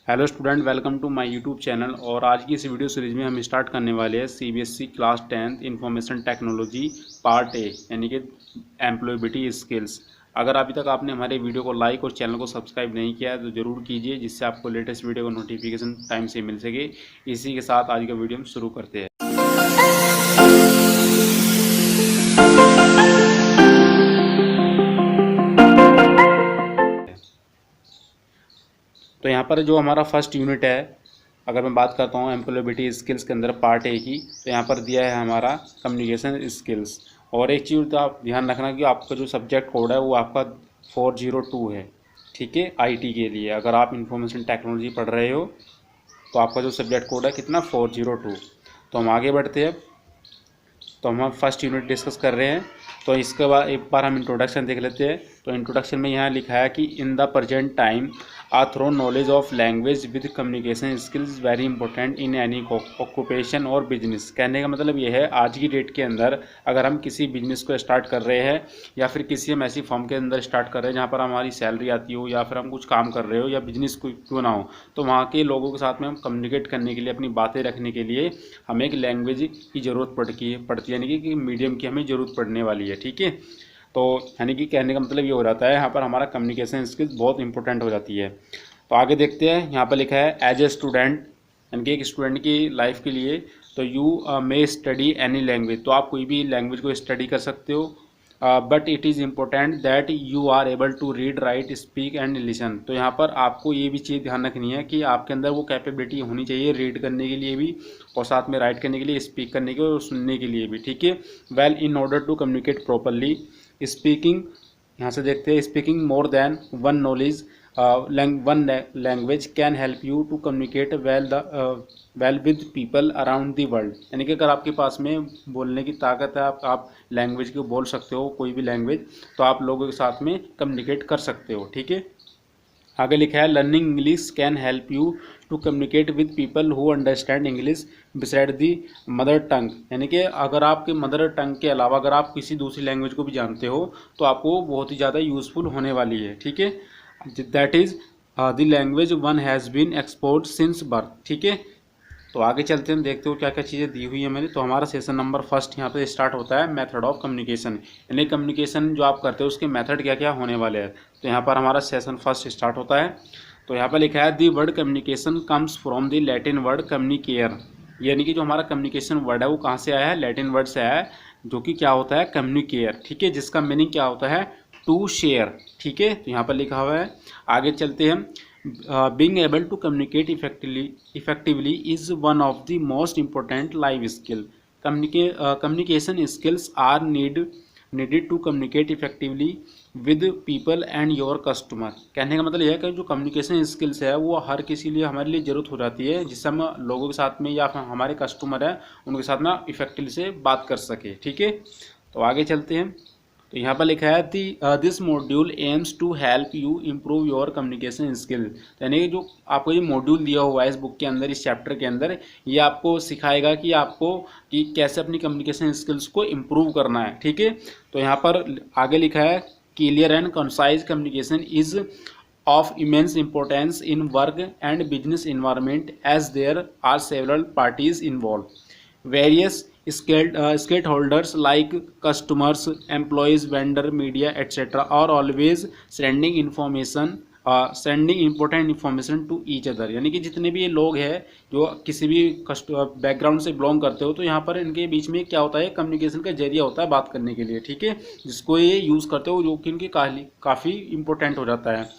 Hello student, welcome to my YouTube channel. और आज की इस वीडियो सीरीज में हम स्टार्ट करने वाले हैं CBSE class 10th information technology part A, यानी कि एम्प्लॉयबिलिटी स्किल्स। अगर अभी तक आपने हमारे वीडियो को लाइक और चैनल को सब्सक्राइब नहीं किया है तो ज़रूर कीजिए, जिससे आपको लेटेस्ट वीडियो का नोटिफिकेशन टाइम से मिल सके। इसी के साथ आज का वीडियो हम शुरू करते हैं। तो यहाँ पर जो हमारा फर्स्ट यूनिट है, अगर मैं बात करता हूँ एम्प्लॉयबिलिटी स्किल्स के अंदर पार्ट ए की, तो यहाँ पर दिया है हमारा कम्युनिकेशन स्किल्स। और एक चीज़ तो आप ध्यान रखना कि आपका जो सब्जेक्ट कोड है वो आपका 402 है, ठीक है। आईटी के लिए अगर आप इंफॉर्मेशन टेक्नोलॉजी पढ़ रहे हो तो आपका जो सब्जेक्ट कोड है कितना 402। तो हम आगे बढ़ते हैं। तो हम फर्स्ट यूनिट डिस्कस कर रहे हैं। तो इसके बाद एक बार हम इंट्रोडक्शन देख लेते हैं। तो इंट्रोडक्शन में यहाँ लिखा है कि in the present time a thorough knowledge of language with communication skills is very important in any occupation और बिजनेस। कहने का मतलब ये है, आज की डेट के अंदर अगर हम किसी बिजनेस को स्टार्ट कर रहे हैं या फिर किसी हम ऐसी फर्म के अंदर स्टार्ट कर रहे हैं जहाँ पर हमारी सैलरी आती हो, या फिर हम कुछ काम कर रहे हो या बिजनेस क्यों ना हो, तो वहाँ के लोगों के साथ में हम कम्युनिकेट करने के लिए, अपनी बातें रखने के लिए हमें एक लैंग्वेज की ज़रूरत पड़ती है, यानी कि मीडियम की हमें ज़रूरत पड़ने वाली है, ठीक है। तो यानी कि कहने का मतलब ये हो जाता है, यहाँ पर हमारा कम्युनिकेशन स्किल्स बहुत इंपॉर्टेंट हो जाती है। तो आगे देखते हैं। यहाँ पर लिखा है एज ए स्टूडेंट, यानी कि एक स्टूडेंट की लाइफ के लिए, तो you may study any language. तो आप कोई भी लैंग्वेज को स्टडी कर सकते हो, but it is important that you are able to read, write, speak and listen. तो यहाँ पर आपको ये भी चीज़ ध्यान रखनी है कि आपके अंदर वो कैपेबिलिटी होनी चाहिए रीड करने के लिए भी, और साथ में राइट करने के लिए, स्पीक करने के और सुनने के लिए भी, ठीक है। Well, in order to communicate properly, speaking, यहाँ से देखते हैं, speaking more than one knowledge one language can help you to communicate well with people around the world. यानी कि अगर आपके पास में बोलने की ताकत है, आप लैंग्वेज को बोल सकते हो, कोई भी लैंग्वेज, तो आप लोगों के साथ में कम्युनिकेट कर सकते हो, ठीक है। आगे लिखा है learning English can help you to communicate with people who understand English beside the mother tongue. यानी कि अगर आपके मदर टंग के अलावा अगर आप किसी दूसरी लैंग्वेज को भी जानते हो तो आपको बहुत ही ज़्यादा यूज़फुल होने वाली है, ठीक है। That is the language one has been export since birth, ठीक है। तो आगे चलते हैं, देखते हो क्या क्या चीज़ें दी हुई है मैंने। तो हमारा सेशन नंबर फर्स्ट यहाँ पे स्टार्ट होता है, मेथड ऑफ कम्युनिकेशन। यानी कम्युनिकेशन जो आप करते हो उसके मेथड क्या क्या होने वाले हैं। तो यहाँ पर हमारा सेशन फर्स्ट स्टार्ट होता है। तो यहाँ पर लिखा है the word communication comes from the Latin word communicare. यानी कि जो हमारा कम्युनिकेशन वर्ड है वो कहाँ से आया है, लैटिन वर्ड से आया है, जो कि क्या होता है, कम्युनिकेयर, ठीक है, जिसका मीनिंग क्या होता है, टू शेयर, ठीक है। तो यहाँ पर लिखा हुआ है। आगे चलते हैं। Being able to communicate effectively is one of the most important life skill. Communication skills are needed to communicate effectively with people and your customer. कहने का मतलब यह है कि जो कम्युनिकेशन स्किल्स है वो हर किसी लिए, हमारे लिए ज़रूरत हो जाती है, जिससे हम लोगों के साथ में या हमारे कस्टमर है उनके साथ में इफेक्टिवली से बात कर सके, ठीक है। तो आगे चलते हैं। तो यहाँ पर लिखा है this module aims to help you improve your communication skill. यानी कि जो आपको ये मॉड्यूल दिया हुआ है इस बुक के अंदर, इस चैप्टर के अंदर, ये आपको सिखाएगा कि आपको कि कैसे अपनी कम्युनिकेशन स्किल्स को इम्प्रूव करना है, ठीक है। तो यहाँ पर आगे लिखा है clear and concise communication is of immense importance in work and business environment as there are several parties involved. Various stakeholders like customers, employees, vendor, media, etc. are always sending important information to each other। यानी कि जितने भी ये लोग हैं जो किसी भी बैकग्राउंड से बिलोंग करते हो, तो यहाँ पर इनके बीच में क्या होता है, कम्युनिकेशन का जरिया होता है बात करने के लिए, ठीक है, जिसको ये यूज़ करते हो, जो कि इनके काफ़ी इंपॉर्टेंट हो जाता है।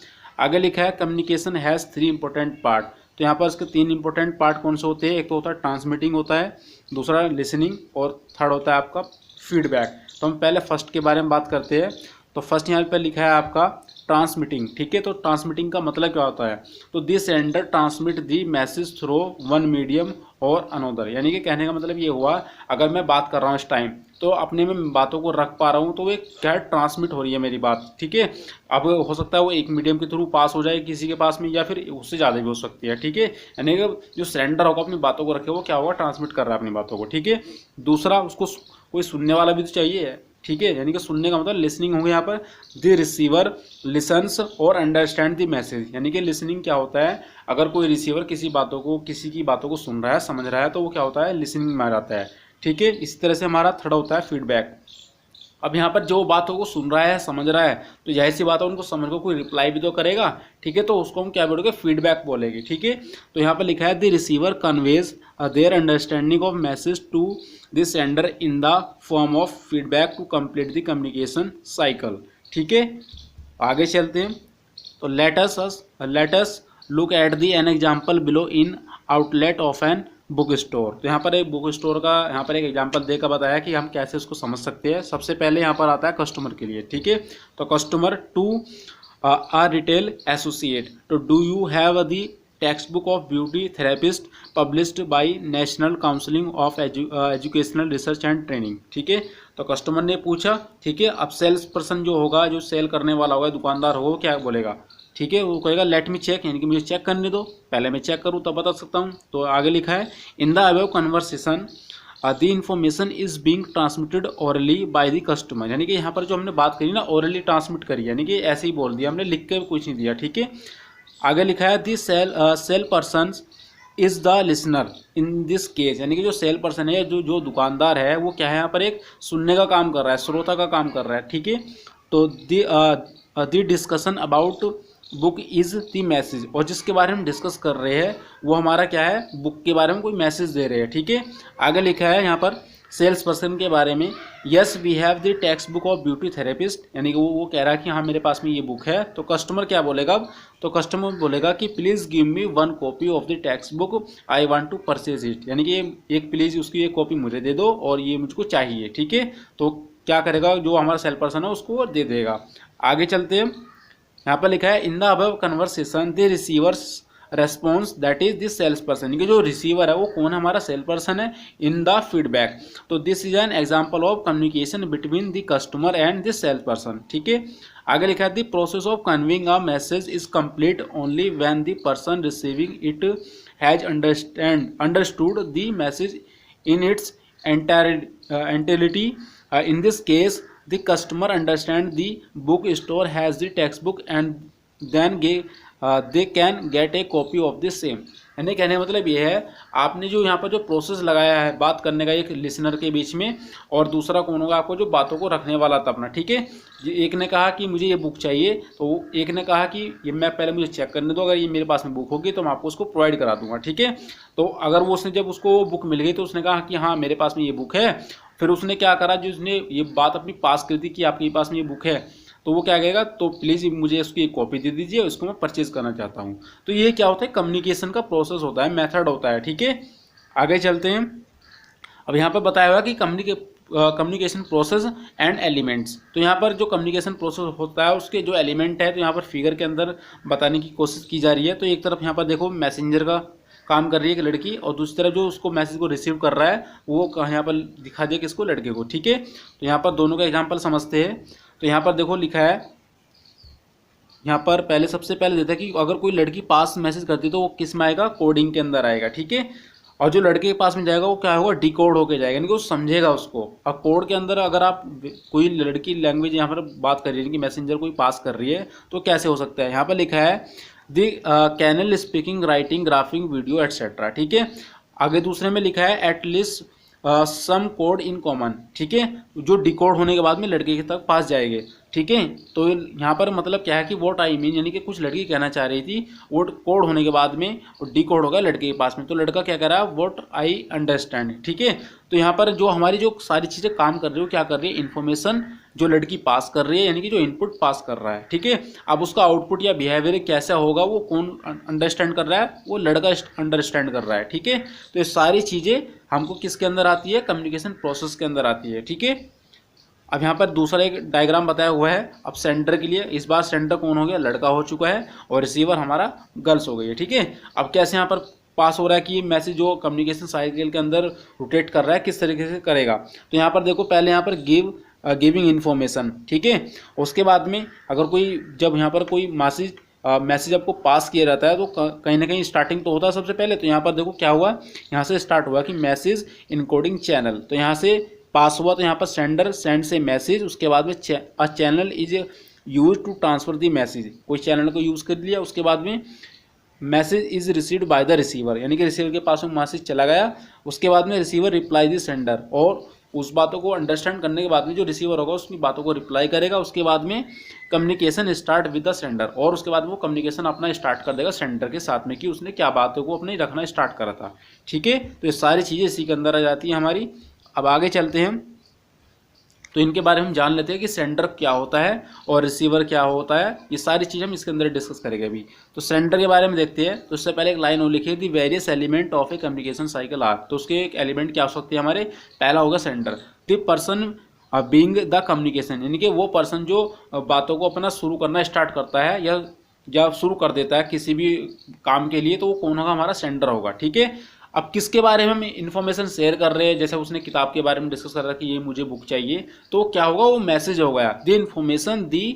आगे लिखा है कम्युनिकेशन हैज़ 3 इंपॉर्टेंट पार्ट। तो यहाँ पर इसके 3 इंपॉर्टेंट पार्ट कौन से होते हैं, एक तो होता है ट्रांसमिटिंग होता है, दूसरा लिसनिंग, और थर्ड होता है आपका फीडबैक। तो हम पहले फर्स्ट के बारे में बात करते हैं। तो फर्स्ट यहाँ पर लिखा है आपका ट्रांसमिटिंग, ठीक है। तो ट्रांसमिटिंग का मतलब क्या होता है, तो this sender transmit the message through one medium और अनोदर। यानी कि कहने का मतलब ये हुआ, अगर मैं बात कर रहा हूँ इस टाइम, तो अपने में बातों को रख पा रहा हूँ, तो वो क्या ट्रांसमिट हो रही है मेरी बात, ठीक है। अब हो सकता है वो एक मीडियम के थ्रू पास हो जाए किसी के पास में, या फिर उससे ज़्यादा भी हो सकती है, ठीक है। यानी कि जो सेंडर होगा अपनी बातों को रखे, वो क्या होगा, ट्रांसमिट कर रहा है अपनी बातों को, ठीक है। दूसरा, उसको कोई सुनने वाला भी तो चाहिए, ठीक है, यानी कि सुनने का मतलब लिसनिंग हो गया यहाँ पर। द रिसीवर लिसन्स और अंडरस्टैंड द मैसेज, यानी कि लिसनिंग क्या होता है, अगर कोई रिसीवर किसी की बातों को सुन रहा है, समझ रहा है, तो वो क्या होता है, लिसनिंग में आ जाता है। ठीक है, इसी तरह से हमारा थर्ड होता है फीडबैक। अब यहाँ पर जो बातों को सुन रहा है, समझ रहा है, तो जाहिर सी बात है उनको समझ को कोई रिप्लाई भी तो करेगा। ठीक है, तो उसको हम क्या बोलेंगे, फीडबैक बोलेंगे। ठीक है, तो यहाँ पर लिखा है the receiver conveys their understanding of message to the sender in the form of feedback to complete the communication cycle. ठीक है, आगे चलते हैं। तो let us look at the an example below in outlet of an book store. तो यहाँ पर एक बुक स्टोर का यहाँ पर एक एग्जांपल देकर बताया कि हम कैसे उसको समझ सकते हैं। सबसे पहले यहाँ पर आता है कस्टमर के लिए। ठीक है, तो customer to a retail associate, तो do you have the text book of beauty therapist published by national counselling of educational research and training. ठीक है, तो कस्टमर ने पूछा। ठीक है, अब सेल्स पर्सन जो होगा, जो सेल करने वाला होगा, दुकानदार होगा, वो क्या बोलेगा, ठीक है, वो कहेगा लेट मी चेक, यानी कि मुझे चेक करने दो, पहले मैं चेक करूँ तब बता सकता हूँ। तो आगे लिखा है in the above conversation the information is being transmitted orally by the customer, यानी कि यहाँ पर जो हमने बात करी ना, ओरली ट्रांसमिट करी, यानी कि ऐसे ही बोल दिया हमने, लिख के कुछ नहीं दिया। ठीक है, आगे लिखा है the sale person is the listener in this case, यानी कि जो सेल पर्सन है, जो दुकानदार है, वो क्या है, यहाँ पर एक सुनने का काम कर रहा है, श्रोता का काम कर रहा है। ठीक है, तो the discussion about book is the message, और जिसके बारे में डिस्कस कर रहे हैं वो हमारा क्या है, बुक के बारे में कोई मैसेज दे रहे हैं। ठीक है, आगे लिखा है यहाँ पर सेल्स पर्सन के बारे में, yes we have the text book of beauty therapist, यानी कि वो कह रहा है कि हाँ मेरे पास में ये बुक है। तो कस्टमर क्या बोलेगा अब, तो कस्टमर बोलेगा कि please give me one copy of the text book, I want to purchase it, यानी कि एक प्लीज़ उसकी एक कॉपी मुझे दे दो और ये मुझको चाहिए। ठीक है, तो क्या करेगा, जो हमारा सेल पर्सन है उसको दे देगा। आगे चलते हैं, यहाँ पर लिखा है in the above conversation the receiver's response that is this sales person, कि जो रिसीवर है वो कौन है, हमारा सेल पर्सन है। इन द फीडबैक, तो this is an example of communication between the customer and this sales person. ठीक है, आगे लिखा है the process of conveying a message is complete only when the person receiving it has understood the message in its entirety. In this case, the customer understand the bookstore has the textbook and then they can get a copy of the same. यानी कहने का मतलब ये है, आपने जो यहाँ पर जो प्रोसेस लगाया है बात करने का, एक लिसनर के बीच में, और दूसरा कौन होगा, आपको जो बातों को रखने वाला था अपना। ठीक है, एक ने कहा कि मुझे ये बुक चाहिए, तो एक ने कहा कि ये मैं पहले मुझे चेक करने दो, अगर ये मेरे पास में बुक होगी तो मैं आपको उसको प्रोवाइड करा दूंगा। ठीक है, तो अगर वो उसने जब उसको बुक मिल गई तो उसने कहा कि हाँ मेरे पास में ये बुक है, फिर उसने क्या करा, जो उसने ये बात अपनी पास कर दी कि आपके पास में ये बुक है, तो वो क्या कहेगा, तो प्लीज़ मुझे इसकी एक कॉपी दे दीजिए, इसको मैं परचेज करना चाहता हूँ। तो ये क्या होता है, कम्युनिकेशन का प्रोसेस होता है, मेथड होता है। ठीक है, आगे चलते हैं। अब यहाँ पर बताया हुआ कि कम्युनिकेशन प्रोसेस एंड एलिमेंट्स, तो यहाँ पर जो कम्युनिकेशन प्रोसेस होता है उसके जो एलिमेंट है, तो यहाँ पर फिगर के अंदर बताने की कोशिश की जा रही है। तो एक तरफ यहाँ पर देखो मैसेंजर का काम कर रही है एक लड़की, और दूसरी तरफ जो उसको मैसेज को रिसीव कर रहा है वो यहाँ पर दिखा दिया किसको, लड़के को। ठीक है, तो यहाँ पर दोनों का एग्जाम्पल समझते हैं। तो यहाँ पर देखो लिखा है, यहाँ पर सबसे पहले देता है कि अगर कोई लड़की पास मैसेज करती है तो वो किस में आएगा, कोडिंग के अंदर आएगा। ठीक है, और जो लड़के के पास में जाएगा वो क्या होगा, डिकोड होके जाएगा, यानी कि वो समझेगा उसको। अब कोड के अंदर अगर आप कोई लड़की लैंग्वेज यहाँ पर बात कर रही है कि मैसेंजर कोई पास कर रही है, तो कैसे हो सकता है। यहाँ पर लिखा है the channel speaking writing graphing video etcetera. ठीक है, आगे दूसरे में लिखा है at least some code in common. ठीक है, जो डिकोड होने के बाद में लड़के के तक पास जाएंगे। ठीक है, तो यहाँ पर मतलब क्या है कि वोट आई मीन, यानी कि कुछ लड़की कहना चाह रही थी, वोट कोड होने के बाद में डिकोड हो गया लड़के के पास में, तो लड़का क्या कह रहा है, वोट आई अंडरस्टैंड। ठीक है, तो यहाँ पर जो हमारी जो सारी चीज़ें काम कर रही है वो क्या कर रही है, इन्फॉर्मेशन जो लड़की पास कर रही है, यानी कि जो इनपुट पास कर रहा है। ठीक है, अब उसका आउटपुट या बिहेवियर कैसा होगा वो कौन अंडरस्टैंड कर रहा है, वो लड़का अंडरस्टैंड कर रहा है। ठीक है, तो ये सारी चीज़ें हमको किसके अंदर आती है, कम्युनिकेशन प्रोसेस के अंदर आती है। ठीक है, अब यहाँ पर दूसरा एक डायग्राम बताया हुआ है। अब सेंडर के लिए, इस बार सेंडर कौन हो गया, लड़का हो चुका है, और रिसीवर हमारा गर्ल्स हो गई है। ठीक है, अब कैसे यहाँ पर पास हो रहा है कि मैसेज जो कम्युनिकेशन साइकिल के अंदर रोटेट कर रहा है किस तरीके से करेगा। तो यहाँ पर देखो पहले यहाँ पर गिविंग इन्फॉर्मेशन। ठीक है, उसके बाद में अगर कोई, जब यहाँ पर कोई मैसेज आपको पास किया जाता है तो कहीं ना कहीं स्टार्टिंग तो होता है सबसे पहले। तो यहाँ पर देखो क्या हुआ, यहाँ से स्टार्ट हुआ कि मैसेज इनकोडिंग चैनल, तो यहाँ से पास हुआ तो यहाँ पर सेंडर सेंड्स ए मैसेज, उसके बाद में a channel is use to transfer the message, कोई चैनल को यूज़ कर लिया, उसके बाद में message is received by the receiver, यानी कि रिसीवर के पास में मैसेज चला गया, उसके बाद में रिसीवर रिप्लाई द सेंडर, और उस बातों को अंडरस्टैंड करने के बाद में जो रिसीवर होगा उसकी बातों को रिप्लाई करेगा, उसके बाद में communication start with the sender, और उसके बाद वो कम्युनिकेशन अपना स्टार्ट कर देगा सेंडर के साथ में कि उसने क्या बातों को अपने रखना स्टार्ट करा था। ठीक है, तो ये सारी चीज़ें इसी के अंदर आ जाती हैं हमारी। अब आगे चलते हैं तो इनके बारे में हम जान लेते हैं कि सेंडर क्या होता है और रिसीवर क्या होता है, ये सारी चीज़ हम इसके अंदर डिस्कस करेंगे अभी। तो सेंडर के बारे में देखते हैं, तो उससे पहले एक लाइन और लिखी थी, various element of a communication cycle are, तो उसके एक एलिमेंट क्या हो सकते हैं हमारे, पहला होगा sender, the person being the communication, यानी कि वो पर्सन जो बातों को अपना शुरू करना स्टार्ट करता है या जब शुरू कर देता है किसी भी काम के लिए, तो वो कौन होगा, हमारा सेंडर होगा। ठीक है, अब किसके बारे में हम इन्फॉर्मेशन शेयर कर रहे हैं, जैसे उसने किताब के बारे में डिस्कस कर रहा है कि ये मुझे बुक चाहिए, तो क्या होगा, वो मैसेज हो गया, the information the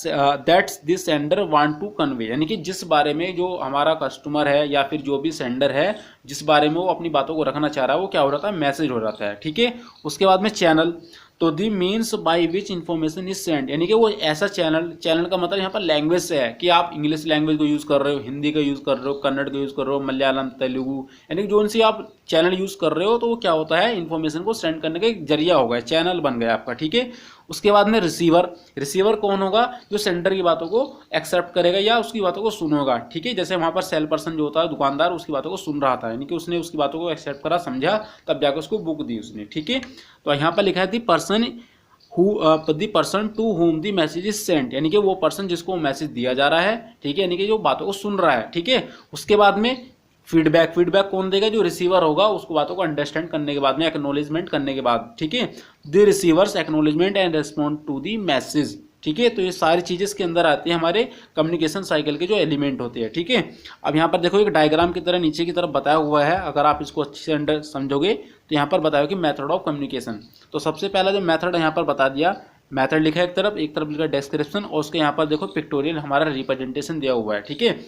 that's the sender want to convey, यानी कि जिस बारे में जो हमारा कस्टमर है या फिर जो भी सेंडर है जिस बारे में वो अपनी बातों को रखना चाह रहा है वो क्या हो रहा था, मैसेज हो जाता है। ठीक है, उसके बाद में चैनल, तो the means by which information is send, यानी कि वो ऐसा चैनल, चैनल का मतलब यहाँ पर लैंग्वेज से है कि आप इंग्लिश लैंग्वेज को यूज़ कर रहे हो, हिंदी का यूज़ कर रहे हो, कन्नड़ का यूज़ कर रहे हो, मलयालम, तेलुगु, यानी कि जो सी आप चैनल यूज़ कर रहे हो तो वो क्या होता है, इन्फॉर्मेशन को सेंड करने का एक जरिया हो गया, चैनल बन गया आपका। ठीक है, उसके बाद में रिसीवर, रिसीवर कौन होगा, जो सेंडर की बातों को एक्सेप्ट करेगा या उसकी बातों को सुनेगा। ठीक है, जैसे वहाँ पर सेल पर्सन जो होता है, दुकानदार, उसकी बातों को सुन रहा था, यानी कि उसने उसकी बातों को एक्सेप्ट करा, समझा, तब जाकर उसको बुक दी उसने। ठीक है, तो यहाँ पर लिखा है the person the person to whom the message is sent, यानी कि वो पर्सन जिसको मैसेज दिया जा रहा है। ठीक है, यानी कि जो बातों को सुन रहा है। ठीक है, उसके बाद में फीडबैक, फीडबैक कौन देगा, जो रिसीवर होगा, उसको बातों को अंडरस्टैंड करने के बाद में, एक्नॉलेजमेंट करने के बाद। ठीक है, the receiver's acknowledgement and respond to the message. ठीक है, तो ये सारी चीज़ें इसके अंदर आती है हमारे कम्युनिकेशन साइकिल के जो एलिमेंट होते हैं। ठीक है, अब यहाँ पर देखो एक डायग्राम की तरह नीचे की तरफ बताया हुआ है, अगर आप इसको अच्छे से अंडर समझोगे तो यहाँ पर बताया कि मेथड ऑफ कम्युनिकेशन। तो सबसे पहला जो मेथड यहाँ पर बता दिया, मेथड लिखा है एक तरफ लिखा डिस्क्रिप्शन, और उसके यहाँ पर देखो पिक्टोरियल हमारा रिप्रेजेंटेशन दिया हुआ है। ठीक है,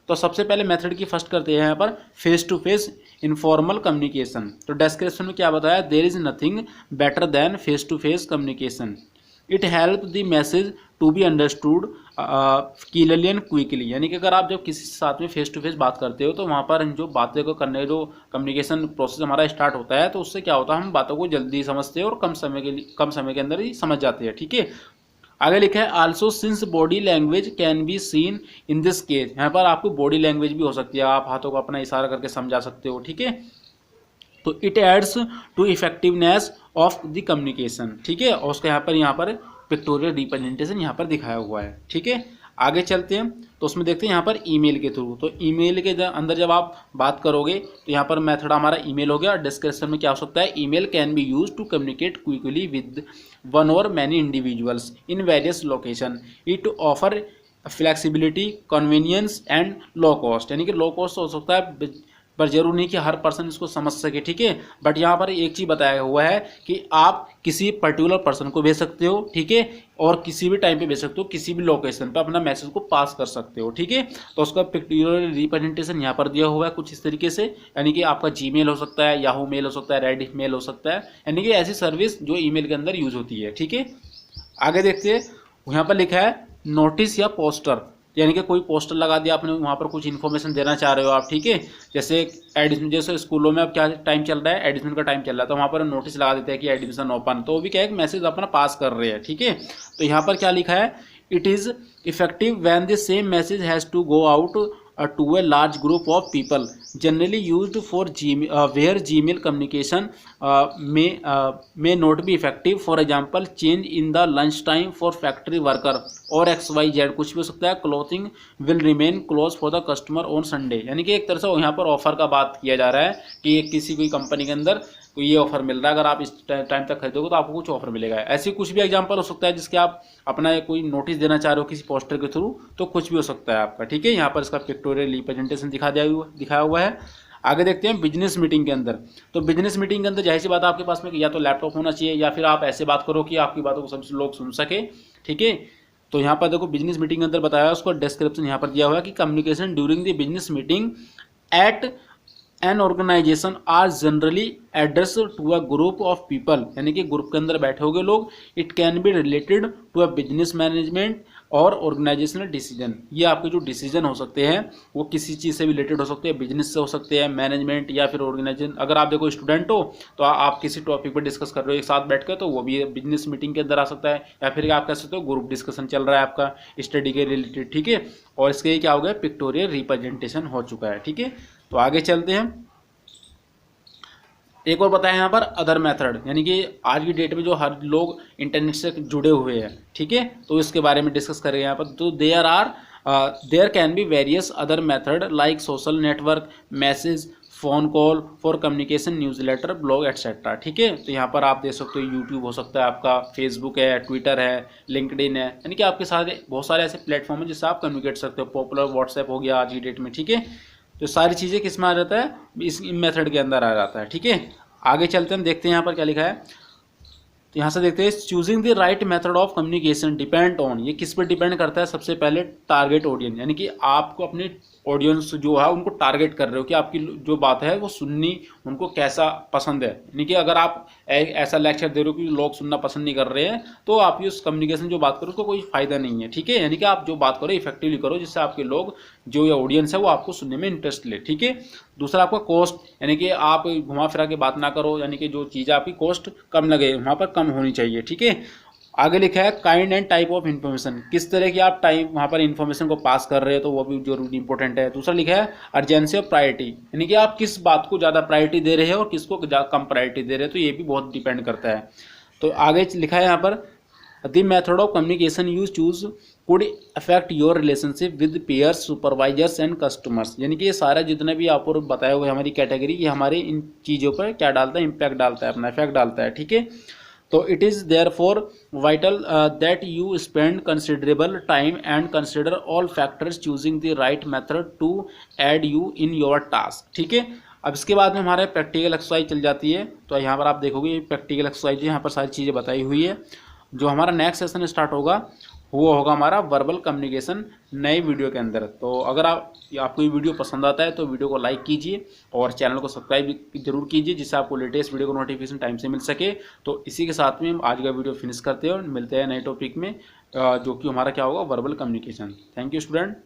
तो सबसे पहले मेथड की फर्स्ट करते हैं यहाँ पर face to face informal communication. तो डिस्क्रिप्शन में क्या बताया, there is nothing better than face to face communication, it help the message to be understood clearly and quickly, यानी कि अगर आप जब किसी के साथ में फेस टू फेस बात करते हो तो वहाँ पर जो बातें को करने, जो कम्युनिकेशन प्रोसेस हमारा स्टार्ट होता है, तो उससे क्या होता है, हम बातों को जल्दी समझते हैं और कम समय के अंदर ही समझ जाते हैं। ठीक है, आगे लिखा है also since body language can be seen in this case, यहाँ पर आपको बॉडी लैंग्वेज भी हो सकती है, आप हाथों को अपना इशारा करके समझा सकते हो। ठीक है, तो it aids to effectiveness of the communication. ठीक है, और उसका यहाँ पर पिक्टोरियल रिप्रेजेंटेशन यहाँ पर दिखाया हुआ है। ठीक है, आगे चलते हैं तो उसमें देखते हैं यहाँ पर ईमेल के थ्रू। तो ईमेल के अंदर जब आप बात करोगे तो यहाँ पर मेथड हमारा ईमेल हो गया, और डिस्क्रिप्शन में क्या हो सकता है, email can be use to communicate quickly with one or many individuals in various location, it offer flexibility, convenience and low cost, यानी कि लो कॉस्ट हो सकता है पर जरूर नहीं कि हर पर्सन इसको समझ सके। ठीक है, बट यहाँ पर एक चीज़ बताया हुआ है कि आप किसी पर्टिकुलर पर्सन को भेज सकते हो। ठीक है, और किसी भी टाइम पे भेज सकते हो, किसी भी लोकेशन पे अपना मैसेज को पास कर सकते हो। ठीक है, तो उसका पिक्टोरियल रिप्रेजेंटेशन यहाँ पर दिया हुआ है कुछ इस तरीके से, यानी कि आपका जीमेल हो सकता है, याहू मेल हो सकता है, रेडिफ मेल हो सकता है, यानी कि ऐसी सर्विस जो ईमेल के अंदर यूज होती है। ठीक है, आगे देखते हैं, यहाँ पर लिखा है नोटिस या पोस्टर, यानी कि कोई पोस्टर लगा दिया आपने, वहाँ पर कुछ इन्फॉर्मेशन देना चाह रहे हो आप। ठीक है, जैसे एडमिशन, जैसे स्कूलों में अब क्या टाइम चल रहा है, एडमिशन का टाइम चल रहा है, तो वहाँ पर नोटिस लगा देते हैं कि एडमिशन ओपन, तो वो भी क्या है, मैसेज अपना पास कर रहे हैं। ठीक है, तो यहाँ पर क्या लिखा है, it is effective when the same message has to go out to a large group of people generally used for where Gmail communication may not be effective, for example change in the lunch time for factory worker or XYZ, कुछ भी हो सकता है, clothing will remain closed for the customer on Sunday, यानी कि एक तरह से यहाँ पर ऑफर का बात किया जा रहा है कि किसी कोई कंपनी के अंदर कोई ये ऑफर मिल रहा है, अगर आप इस टाइम तक खरीदोगे तो आपको कुछ ऑफर मिलेगा। ऐसी कुछ भी एग्जांपल हो सकता है जिसके आप अपना कोई नोटिस देना चाह रहे हो किसी पोस्टर के थ्रू, तो कुछ भी हो सकता है आपका। ठीक है, यहाँ पर इसका पिक्टोरियल रिप्रेजेंटेशन दिखाया हुआ है। आगे देखते हैं बिजनेस मीटिंग के अंदर। तो बिजनेस मीटिंग के अंदर जाहिर सी बात आपके पास में या तो लैपटॉप होना चाहिए या फिर आप ऐसे बात करो कि आपकी बातों को सब लोग सुन सके। ठीक है, तो यहाँ पर देखो बिजनेस मीटिंग के अंदर बताया, उसको डिस्क्रिप्शन यहाँ पर दिया हुआ है कि communication during the business meeting at an organization are generally address to a group of people, यानी कि ग्रुप के अंदर बैठे होंगे लोग। It can be related to a business management और ऑर्गेनाइजेशनल डिसीजन। ये आपके जो डिसीजन हो सकते हैं वो किसी चीज़ से रिलेटेड हो सकते हैं, बिजनेस से हो सकते हैं, मैनेजमेंट या फिर ऑर्गेनाइजेशन। अगर आप देखो स्टूडेंट हो तो आप किसी टॉपिक पर डिस्कस कर रहे हो एक साथ बैठ कर, तो वो भी बिजनेस मीटिंग के अंदर आ सकता है, या फिर आप कह सकते हो ग्रुप डिस्कशन चल रहा है आपका स्टडी के रिलेटेड, ठीक है। और इसके क्या हो गया, पिक्टोरियल रिप्रेजेंटेशन हो चुका है, ठीक है। तो आगे चलते हैं। एक और बताया यहाँ पर अदर मेथड, यानी कि आज की डेट में जो हर लोग इंटरनेट से जुड़े हुए हैं, ठीक है, तो इसके बारे में डिस्कस करेंगे यहाँ पर। तो there can be various other method like social network, message, phone call for communication, news letter, blog etcetera, ठीक है। तो यहाँ पर आप देख सकते हो यूट्यूब हो सकता है आपका, फेसबुक है, ट्विटर है, लिंक्डइन है, यानी कि आपके सारे बहुत सारे ऐसे प्लेटफॉर्म हैं जिससे आप कम्युनिकेट कर सकते हो। पॉपुलर व्हाट्सएप हो गया आज की डेट में, ठीक है। तो सारी चीज़ें किस में आ जाता है, इस मेथड के अंदर आ जाता है, ठीक है। आगे चलते हैं, देखते हैं यहाँ पर क्या लिखा है। तो यहाँ से देखते हैं, choosing the right method of communication depend on, ये किस पर डिपेंड करता है, सबसे पहले टारगेट ऑडियंस, यानी कि आपको अपने ऑडियंस जो है उनको टारगेट कर रहे हो कि आपकी जो बात है वो सुननी उनको कैसा पसंद है। यानी कि अगर आप ऐसा लेक्चर दे रहे हो कि लोग सुनना पसंद नहीं कर रहे हैं, तो आप ये कम्युनिकेशन जो बात करो उसको कोई फायदा नहीं है, ठीक है। यानी कि आप जो बात करो इफेक्टिवली करो जिससे आपके लोग जो ये ऑडियंस है वो आपको सुनने में इंटरेस्ट ले, ठीक है। दूसरा आपका कॉस्ट, यानी कि आप घुमा फिरा के बात ना करो, यानी कि जो चीज़ आपकी कॉस्ट कम लगे वहाँ पर कम होनी चाहिए, ठीक है। आगे लिखा है kind and type of information, किस तरह की आप टाइप वहाँ पर इन्फॉर्मेशन को पास कर रहे हो, तो वो भी जरूरी इंपॉर्टेंट है। दूसरा लिखा है अर्जेंसी ऑफ प्रायोरिटी, यानी कि आप किस बात को ज़्यादा प्रायोरिटी दे रहे हो और किसको कम प्रायोरिटी दे रहे हो, तो ये भी बहुत डिपेंड करता है। तो आगे लिखा है यहाँ पर the method of communication use choose could affect your relationship with pairs, supervisors and customers, यानी कि ये सारा जितने भी आपको बताया हुआ है हमारी कैटेगरी, ये हमारे इन चीज़ों पर क्या डालता है, इम्पैक्ट डालता है, अपना इफेक्ट डालता है, ठीक है। तो it is therefore vital that you spend considerable time and consider all factors choosing the right method to aid you in your task, ठीक है। अब इसके बाद में हमारे प्रैक्टिकल एक्सरसाइज चल जाती है। तो यहाँ पर आप देखोगे ये प्रैक्टिकल एक्सरसाइज यहाँ पर सारी चीज़ें बताई हुई है। जो हमारा नेक्स्ट सेशन स्टार्ट होगा वो होगा हमारा वर्बल कम्युनिकेशन नए वीडियो के अंदर। तो अगर आपको ये वीडियो पसंद आता है तो वीडियो को लाइक कीजिए और चैनल को सब्सक्राइब जरूर कीजिए जिससे आपको लेटेस्ट वीडियो को नोटिफिकेशन टाइम से मिल सके। तो इसी के साथ में हम आज का वीडियो फिनिश करते हैं और मिलते हैं नए टॉपिक में जो कि हमारा क्या होगा, verbal communication. Thank you student.